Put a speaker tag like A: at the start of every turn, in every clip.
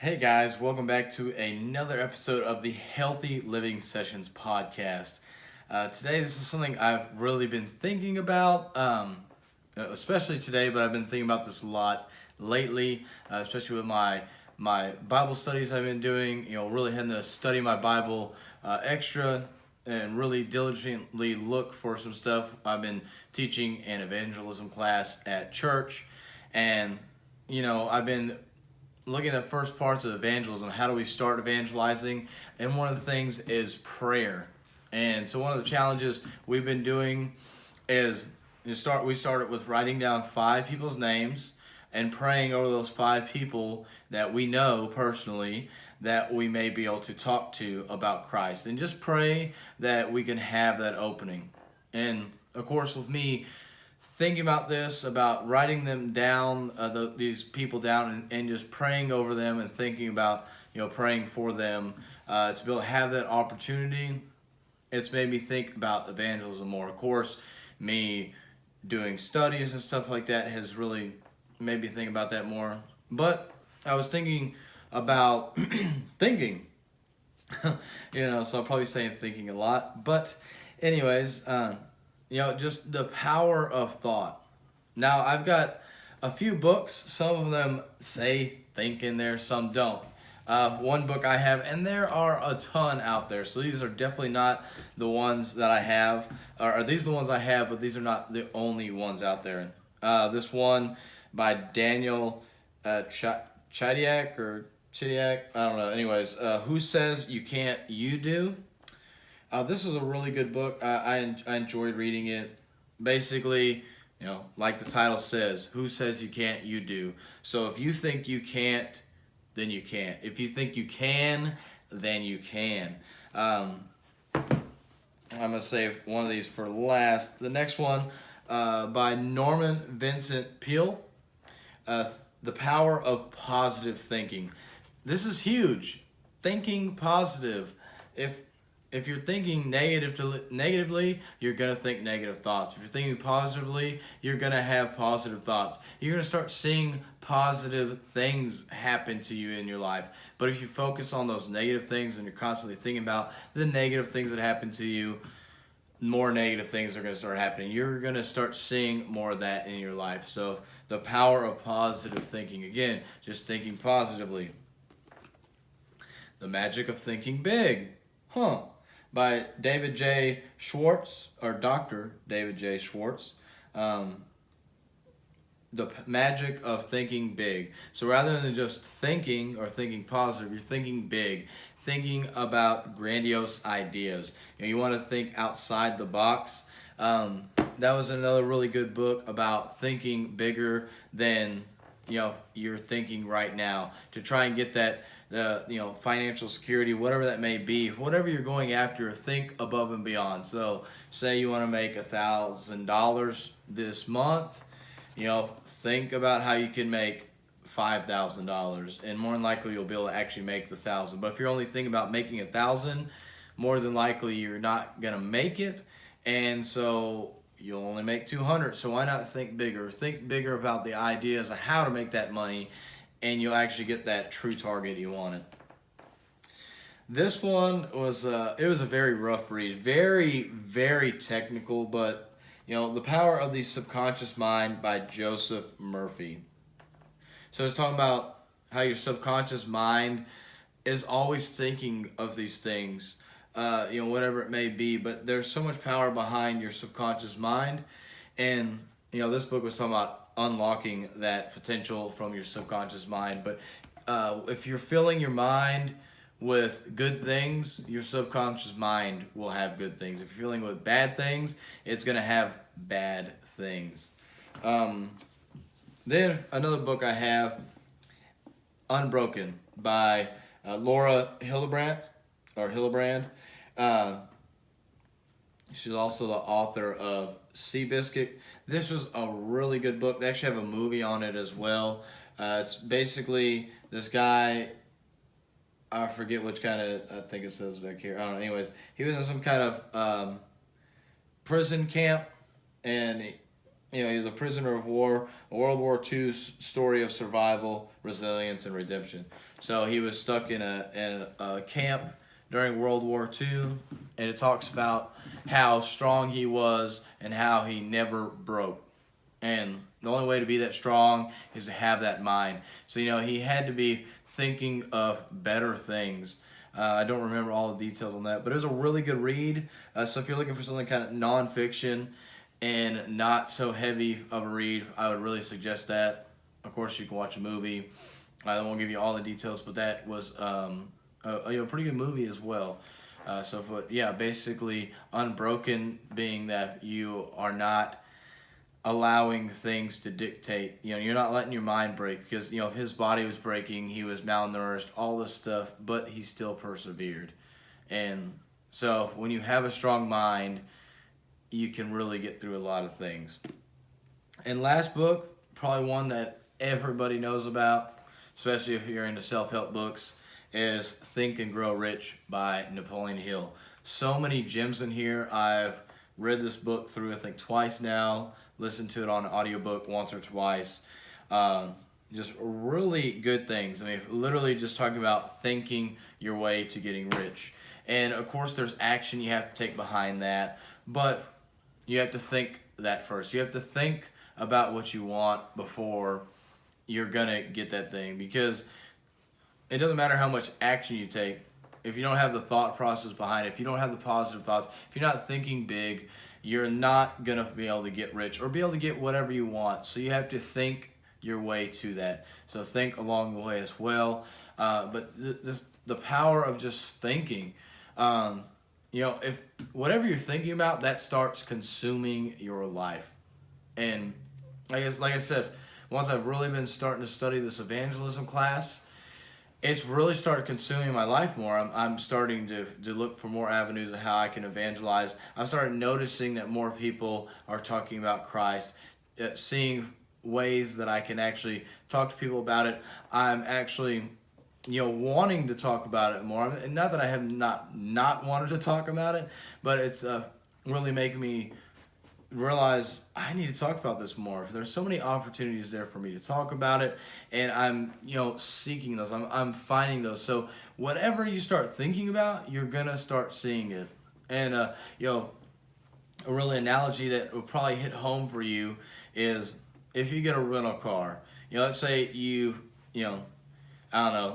A: Hey guys, welcome back to another episode of the Healthy Living Sessions podcast. Today, this is something I've really been thinking about, especially today, but I've been thinking about this a lot lately, especially with my Bible studies I've been doing. Really having to study my Bible extra and really diligently look for some stuff. I've been teaching an evangelism class at church, and I've been looking at the first parts of evangelism. How do we start evangelizing? And one of the things is prayer. And so one of the challenges we've been doing is we started with writing down 5 people's names and praying over those 5 people that we know personally that we may be able to talk to about Christ, and just pray that we can have that opening. And of course, with me thinking about this, about writing them down, these people down, and just praying over them and thinking about, praying for them, to be able to have that opportunity, it's made me think about evangelism more. Of course, me doing studies and stuff like that has really made me think about that more. But I was thinking about thinking, so I'll probably say thinking a lot. But anyways, just the power of thought. Now, I've got a few books. Some of them say think in there, some don't. One book I have, and there are a ton out there. So these are definitely not the ones that I have. Or these are the ones I have, but these are not the only ones out there. This one by Daniel Chidiak or Chidiak, I don't know. Anyways, Who Says You Can't, You Do? This is a really good book. I enjoyed reading it. Basically, like the title says, who says you can't, you do. So if you think you can't, then you can't. If you think you can, then you can. I'm going to save one of these for last. The next one by Norman Vincent Peale, The Power of Positive Thinking. This is huge. Thinking positive. If you're thinking negatively, you're going to think negative thoughts. If you're thinking positively, you're going to have positive thoughts. You're going to start seeing positive things happen to you in your life. But if you focus on those negative things and you're constantly thinking about the negative things that happen to you, more negative things are going to start happening. You're going to start seeing more of that in your life. So the power of positive thinking. Again, just thinking positively. The Magic of Thinking Big. By David J. Schwartz, or Dr. David J. Schwartz. The Magic of Thinking Big. So rather than just thinking or thinking positive, you're thinking big, thinking about grandiose ideas. You want to think outside the box. That was another really good book about thinking bigger than you're thinking right now, to try and get that financial security, whatever that may be, whatever you're going after. Think above and beyond. So say you want to make $1,000 this month, think about how you can make $5,000, and more than likely you'll be able to actually make the 1,000. But if you're only thinking about making 1,000, more than likely you're not gonna make it, and so you'll only make 200. So why not think bigger? Think bigger about the ideas of how to make that money, and you'll actually get that true target you wanted. This one was it was a very rough read, very, very technical, but The Power of the Subconscious Mind by Joseph Murphy. So it's talking about how your subconscious mind is always thinking of these things, whatever it may be, but there's so much power behind your subconscious mind. And this book was talking about unlocking that potential from your subconscious mind. But if you're filling your mind with good things, your subconscious mind will have good things. If you're filling with bad things, it's going to have bad things. Then another book I have, Unbroken by Laura Hillebrand. She's also the author of Seabiscuit. This was a really good book. They actually have a movie on it as well. It's basically this guy, I forget which kind of, I think it says back here, I don't know. Anyways, he was in some kind of prison camp, and he was a prisoner of war, a World War II story of survival, resilience, and redemption. So he was stuck in a camp during World War II, and it talks about how strong he was and how he never broke. And the only way to be that strong is to have that mind. So, he had to be thinking of better things. I don't remember all the details on that, but it was a really good read. So if you're looking for something kind of nonfiction and not so heavy of a read, I would really suggest that. Of course, you can watch a movie. I won't give you all the details, but that was a pretty good movie as well. Basically, Unbroken being that you are not allowing things to dictate. You're not letting your mind break because, his body was breaking, he was malnourished, all this stuff, but he still persevered. And so when you have a strong mind, you can really get through a lot of things. And last book, probably one that everybody knows about, especially if you're into self-help books, is Think and Grow Rich by Napoleon Hill. So many gems in here. I've read this book through, I think, twice now, listened to it on an audiobook once or twice. Just really good things. I mean, literally just talking about thinking your way to getting rich. And of course, there's action you have to take behind that, but you have to think that first. You have to think about what you want before you're gonna get that thing, because it doesn't matter how much action you take if you don't have the thought process behind it. If you don't have the positive thoughts, if you're not thinking big, you're not gonna be able to get rich or be able to get whatever you want. So you have to think your way to that. So think along the way as well. But the power of just thinking. If whatever you're thinking about, that starts consuming your life. And like I said, once I've really been starting to study this evangelism class, it's really started consuming my life more. I'm starting to look for more avenues of how I can evangelize. I've started noticing that more people are talking about Christ, seeing ways that I can actually talk to people about it. I'm actually, wanting to talk about it more. And not that I have not wanted to talk about it, but it's really making me realize I need to talk about this more. There's so many opportunities there for me to talk about it, and I'm seeking those. I'm finding those. So whatever you start thinking about, you're gonna start seeing it. And a really analogy that will probably hit home for you is if you get a rental car. Let's say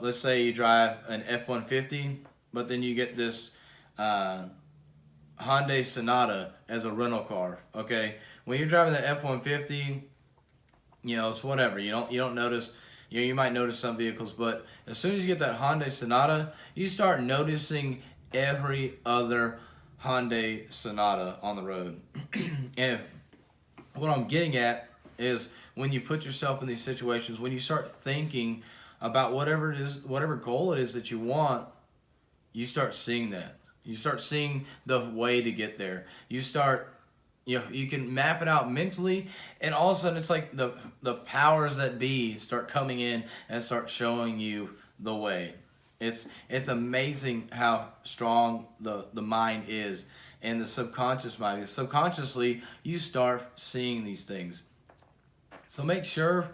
A: let's say you drive an F-150, but then you get this Hyundai Sonata as a rental car. Okay, when you're driving the F-150, it's whatever. You don't notice. You might notice some vehicles, but as soon as you get that Hyundai Sonata, you start noticing every other Hyundai Sonata on the road. And what I'm getting at is when you put yourself in these situations, when you start thinking about whatever it is, whatever goal it is that you want, you start seeing that. You start seeing the way to get there. You start, you can map it out mentally, and all of a sudden it's like the powers that be start coming in and start showing you the way. It's amazing how strong the mind is, and the subconscious mind. Subconsciously, you start seeing these things. So make sure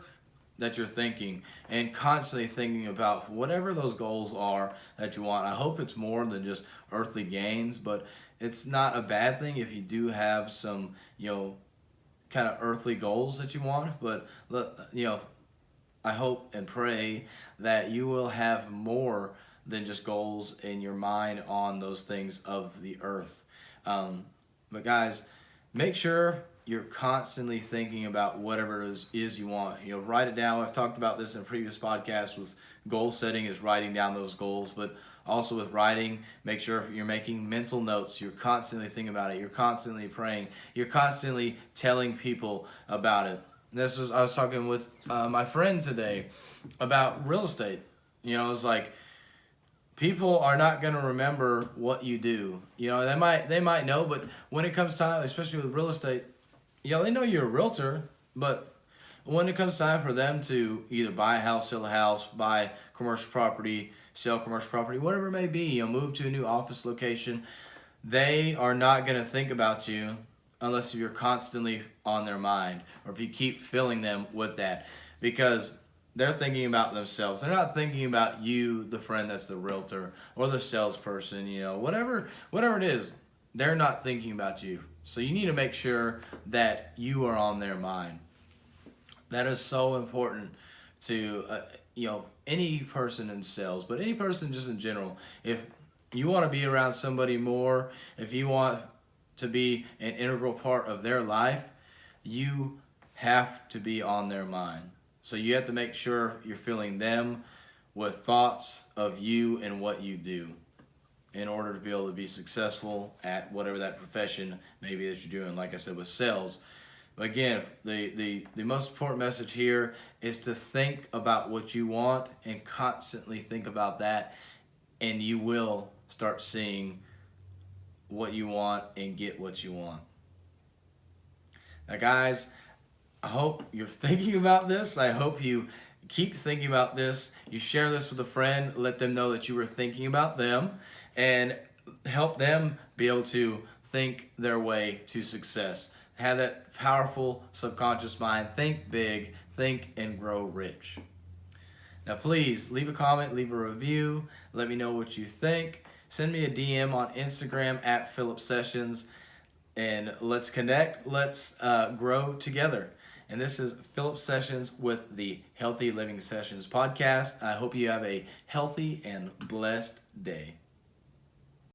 A: that you're thinking and constantly thinking about whatever those goals are that you want. I hope it's more than just earthly gains, but it's not a bad thing if you do have some, kind of earthly goals that you want. But, I hope and pray that you will have more than just goals in your mind on those things of the earth. But guys, make sure you're constantly thinking about whatever it is you want. Write it down. I've talked about this in previous podcasts with goal setting, is writing down those goals, but also with writing, make sure you're making mental notes. You're constantly thinking about it. You're constantly praying. You're constantly telling people about it. I was talking with my friend today about real estate. It's like, people are not going to remember what you do. They might know, but when it comes time, especially with real estate, they know you're a realtor, but when it comes time for them to either buy a house, sell a house, buy commercial property, sell commercial property, whatever it may be, move to a new office location, they are not going to think about you unless you're constantly on their mind, or if you keep filling them with that, because they're thinking about themselves. They're not thinking about you, the friend that's the realtor or the salesperson, whatever it is. They're not thinking about you. So you need to make sure that you are on their mind. That is so important to any person in sales, but any person just in general. If you want to be around somebody more, if you want to be an integral part of their life, you have to be on their mind. So you have to make sure you're filling them with thoughts of you and what you do in order to be able to be successful at whatever that profession maybe that you're doing. Like I said, with sales. But again, the most important message here is to think about what you want and constantly think about that, and you will start seeing what you want and get what you want. Now, guys, I hope you're thinking about this. I hope you keep thinking about this. You share this with a friend, let them know that you were thinking about them, and help them be able to think their way to success. Have that powerful subconscious mind. Think big, think and grow rich. Now, please leave a comment, leave a review. Let me know what you think. Send me a DM on Instagram at Philip Sessions, and let's connect. Let's grow together. And this is Philip Sessions with the Healthy Living Sessions podcast. I hope you have a healthy and blessed day.